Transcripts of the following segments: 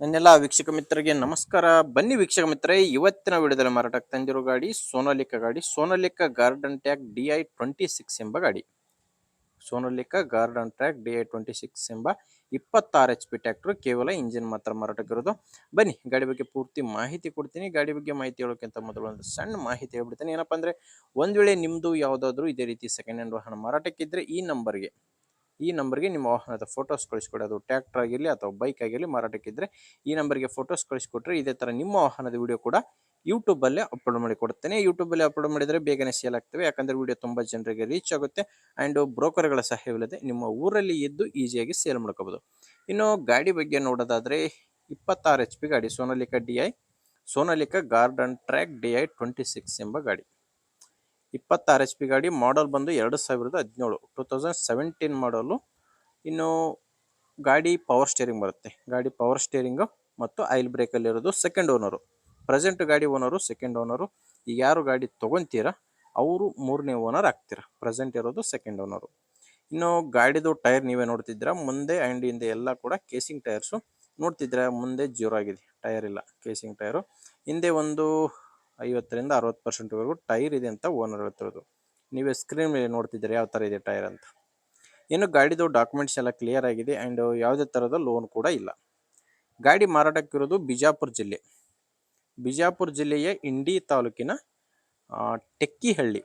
ನನ್ನೆಲ್ಲ ವೀಕ್ಷಕ ಮಿತ್ರರಿಗೆ ನಮಸ್ಕಾರ. ಬನ್ನಿ ವೀಕ್ಷಕ ಮಿತ್ರರೇ, ಇವತ್ತಿನ ವಿಡಿಯೋದಲ್ಲಿ ಮಾರಾಟಕ್ಕೆ ತಂದಿರೋ ಗಾಡಿ ಸೋನಾಲಿಕಾ ಗಾರ್ಡನ್ ಟ್ಯಾಗ್ DI26 ಎಂಬ ಗಾಡಿ. ಸೋನಾಲಿಕಾ ಗಾರ್ಡನ್ ಟ್ರ್ಯಾಕ್ DI26 ಎಂಬ 26 HP ಟ್ರ್ಯಾಕ್ಟರ್. ಕೇವಲ ಇಂಜಿನ್ ಮಾತ್ರ ಮಾರಾಟಕ್ಕಿರೋದು. ಬನ್ನಿ ಗಾಡಿ ಬಗ್ಗೆ ಪೂರ್ತಿ ಮಾಹಿತಿ ಕೊಡ್ತೀನಿ. ಗಾಡಿ ಬಗ್ಗೆ ಮಾಹಿತಿ ಹೇಳೋಕ್ಕಿಂತ ಮೊದಲು ಒಂದು ಸಣ್ಣ ಮಾಹಿತಿ ಹೇಳ್ಬಿಡ್ತೀನಿ. ಏನಪ್ಪಾ ಅಂದ್ರೆ, ಒಂದ್ ವೇಳೆ ನಿಮ್ದು ಯಾವುದಾದ್ರೂ ಇದೇ ರೀತಿ ಸೆಕೆಂಡ್ ಹ್ಯಾಂಡ್ ವಾಹನ ಮಾರಾಟಕ್ಕಿದ್ರೆ ಈ ನಂಬರ್ಗೆ ನಿಮ್ಮ ವಾಹನದ ಫೋಟೋಸ್ ಕಳಿಸ್ಕೊಡಿ. ಅದು ಟ್ರ್ಯಾಕ್ಟರ್ ಆಗಿರಲಿ ಅಥವಾ ಬೈಕ್ ಆಗಿರಲಿ ಮಾರಾಟಕ್ಕಿದ್ರೆ ಈ ನಂಬರ್ಗೆ ಫೋಟೋಸ್ ಕಳಿಸ್ಕೊಟ್ರೆ ಇದೇ ಥರ ನಿಮ್ಮ ವಾಹನದ ವಿಡಿಯೋ ಕೂಡ ಯೂಟ್ಯೂಬಲ್ಲೇ ಅಪ್ಲೋಡ್ ಮಾಡಿ ಕೊಡ್ತೇನೆ. ಯೂಟ್ಯೂಬಲ್ಲಿ ಅಪ್ಲೋಡ್ ಮಾಡಿದರೆ ಬೇಗನೆ ಸೇಲ್ ಆಗ್ತವೆ. ಯಾಕಂದರೆ ವಿಡಿಯೋ ತುಂಬ ಜನರಿಗೆ ರೀಚ್ ಆಗುತ್ತೆ. ಆ್ಯಂಡ್ ಬ್ರೋಕರ್ಗಳ ಸಹಾಯವಿಲ್ಲದೆ ನಿಮ್ಮ ಊರಲ್ಲಿ ಇದ್ದು ಈಸಿಯಾಗಿ ಸೇಲ್ ಮಾಡ್ಕೋಬೋದು. ಇನ್ನು ಗಾಡಿ ಬಗ್ಗೆ ನೋಡೋದಾದರೆ 26 HP ಗಾಡಿ ಸೋನಾಲಿಕಾ ಗಾರ್ಡನ್ ಟ್ರ್ಯಾಕ್ DI26 ಎಂಬ ಗಾಡಿ. 26 HP ಗಾಡಿ. ಮಾಡಲ್ ಬಂದು 2017 2017 ಮಾಡಲು. ಇನ್ನು ಗಾಡಿ ಪವರ್ ಸ್ಟೇರಿಂಗ್ ಬರುತ್ತೆ. ಗಾಡಿ ಪವರ್ ಸ್ಟೇರಿಂಗು ಮತ್ತು ಆಯಿಲ್ ಬ್ರೇಕಲ್ಲಿ ಇರೋದು. Second owner. ಪ್ರೆಸೆಂಟ್ ಗಾಡಿ ಓನರು ಸೆಕೆಂಡ್ ಓನರು. ಈಗ ಯಾರು ಗಾಡಿ ತೊಗೊತೀರಾ ಅವರು 3ನೇ ಓನರ್ ಆಗ್ತೀರಾ. ಪ್ರೆಸೆಂಟ್ ಇರೋದು ಸೆಕೆಂಡ್ ಓನರು. ಇನ್ನು ಗಾಡಿದು ಟೈರ್ ನೀವೇ ನೋಡ್ತಿದ್ದೀರಾ. ಮುಂದೆ ಆ್ಯಂಡ್ ಹಿಂದೆ ಎಲ್ಲ ಕೂಡ ಕೇಸಿಂಗ್ ಟೈರ್ಸು ನೋಡ್ತಿದ್ದೀರಾ. ಮುಂದೆ ಜೀರೋ ಆಗಿದೆ, ಟೈರ್ ಇಲ್ಲ, ಕೇಸಿಂಗ್ ಟೈರು. ಹಿಂದೆ ಒಂದು 50ರಿಂದ 60% ಟೈರ್ ಇದೆ ಅಂತ ಓನರ್ ಹೇಳ್ತಿರೋದು. ನೀವೇ ಸ್ಕ್ರೀನ್ ಮೇಲೆ ನೋಡ್ತಿದ್ದೀರಾ ಯಾವ ಥರ ಇದೆ ಟೈರ್ ಅಂತ. ಇನ್ನು ಗಾಡಿದು ಡಾಕ್ಯುಮೆಂಟ್ಸ್ ಎಲ್ಲ ಕ್ಲಿಯರ್ ಆಗಿದೆ ಆ್ಯಂಡ್ ಯಾವುದೇ ಥರದ ಲೋನ್ ಕೂಡ ಇಲ್ಲ. ಗಾಡಿ ಮಾರಾಟಕ್ಕಿರೋದು ಬಿಜಾಪುರ ಜಿಲ್ಲೆಯ ಇಂಡಿ ತಾಲೂಕಿನ ಟೆಕ್ಕಿಹಳ್ಳಿ.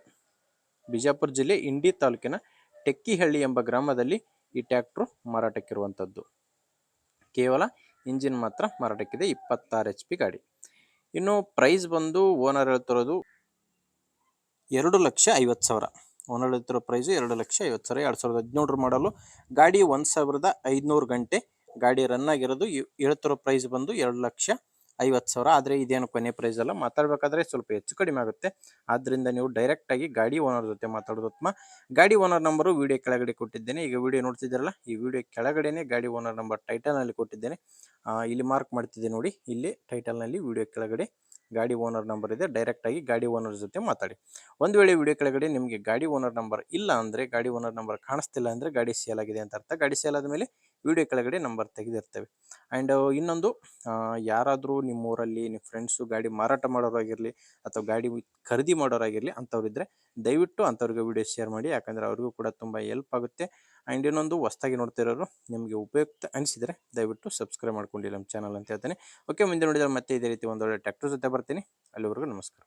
ಬಿಜಾಪುರ ಜಿಲ್ಲೆ ಇಂಡಿ ತಾಲೂಕಿನ ಟೆಕ್ಕಿಹಳ್ಳಿ ಎಂಬ ಗ್ರಾಮದಲ್ಲಿ ಈ ಟ್ರ್ಯಾಕ್ಟ್ರು ಮಾರಾಟಕ್ಕಿರುವಂಥದ್ದು. ಕೇವಲ ಇಂಜಿನ್ ಮಾತ್ರ ಮಾರಾಟಕ್ಕಿದೆ. 26 HP ಗಾಡಿ. ಇನ್ನು ಪ್ರೈಸ್ ಬಂದು ಓನರ್ ಹೇಳ್ತಿರೋದು 2,50,000. ಓನರ್ ಹೇಳ್ತಿರೋ ಪ್ರೈಸು 2,50,000. 2017 ಮಾಡಲು. ಗಾಡಿ 1,500 ಗಂಟೆ ಗಾಡಿ ರನ್ ಆಗಿರೋದು. ಹೇಳ್ತಿರೋ ಪ್ರೈಸ್ ಬಂದು 2,50,000. ಆದರೆ ಇದೇನು ಕೊನೆ ಪ್ರೈಸ್ ಅಲ್ಲ. ಮಾತಾಡಬೇಕಾದ್ರೆ ಸ್ವಲ್ಪ ಹೆಚ್ಚು ಕಡಿಮೆ ಆಗುತ್ತೆ. ಆದ್ದರಿಂದ ನೀವು ಡೈರೆಕ್ಟಾಗಿ ಗಾಡಿ ಓನರ್ ಜೊತೆ ಮಾತಾಡೋದು ಉತ್ತಮ. ಗಾಡಿ ಓನರ್ ನಂಬರು ವಿಡಿಯೋ ಕೆಳಗಡೆ ಕೊಟ್ಟಿದ್ದೇನೆ. ಈಗ ವಿಡಿಯೋ ನೋಡ್ತಿದ್ದೀರಲ್ಲ, ಈ ವಿಡಿಯೋ ಕೆಳಗಡೆನೆ ಗಾಡಿ ಓನರ್ ನಂಬರ್ ಟೈಟಲ್ನಲ್ಲಿ ಕೊಟ್ಟಿದ್ದೇನೆ. ಇಲ್ಲಿ ಮಾರ್ಕ್ ಮಾಡ್ತಿದ್ದೆ ನೋಡಿ, ಇಲ್ಲಿ ಟೈಟಲ್ನಲ್ಲಿ ವಿಡಿಯೋ ಕೆಳಗಡೆ ಗಾಡಿ ಓನರ್ ನಂಬರ್ ಇದೆ. ಡೈರೆಕ್ಟಾಗಿ ಗಾಡಿ ಓನರ್ ಜೊತೆ ಮಾತಾಡಿ. ಒಂದು ವೇಳೆ ವಿಡಿಯೋ ಕೆಳಗಡೆ ನಿಮಗೆ ಗಾಡಿ ಓನರ್ ನಂಬರ್ ಇಲ್ಲ ಅಂದರೆ, ಗಾಡಿ ಓನರ್ ನಂಬರ್ ಕಾಣಿಸ್ತಿಲ್ಲ ಅಂದರೆ ಗಾಡಿ ಸೇಲ್ ಆಗಿದೆ ಅಂತ ಅರ್ಥ. ಗಾಡಿ ಸೇಲ್ ಆದಮೇಲೆ ವಿಡಿಯೋ ಕೆಳಗಡೆ ನಂಬರ್ ತೆಗೆದಿರ್ತೇವೆ. ಆ್ಯಂಡ್ ಇನ್ನೊಂದು, ಯಾರಾದರೂ ನಿಮ್ಮೂರಲ್ಲಿ ನಿಮ್ಮ ಫ್ರೆಂಡ್ಸು ಗಾಡಿ ಮಾರಾಟ ಮಾಡೋರಾಗಿರಲಿ ಅಥವಾ ಗಾಡಿ ಖರೀದಿ ಮಾಡೋರಾಗಿರಲಿ ಅಂಥವ್ರಿದ್ದರೆ ದಯವಿಟ್ಟು ಅಂಥವ್ರಿಗೆ ವಿಡಿಯೋ ಶೇರ್ ಮಾಡಿ. ಯಾಕಂದರೆ ಅವ್ರಿಗೂ ಕೂಡ ತುಂಬ ಹೆಲ್ಪ್ ಆಗುತ್ತೆ. ಆ್ಯಂಡ್ ಇನ್ನೊಂದು, ಹೊಸ್ದಾಗಿ ನೋಡ್ತಿರೋರು ನಿಮಗೆ ಉಪಯುಕ್ತ ಅನಿಸಿದರೆ ದಯವಿಟ್ಟು ಸಬ್ಸ್ಕ್ರೈಬ್ ಮಾಡ್ಕೊಂಡು ನಮ್ಮ ಚಾನಲ್ ಅಂತ ಹೇಳ್ತೇನೆ. ಓಕೆ, ಮುಂದೆ ನೋಡಿದರೆ ಮತ್ತೆ ಇದೇ ರೀತಿ ಒಂದೊಳ್ಳೆ ಟ್ರ್ಯಾಕ್ಟರ್ ಜೊತೆ ಬರ್ತೀನಿ. ಅಲ್ಲಿವರೆಗೂ ನಮಸ್ಕಾರ.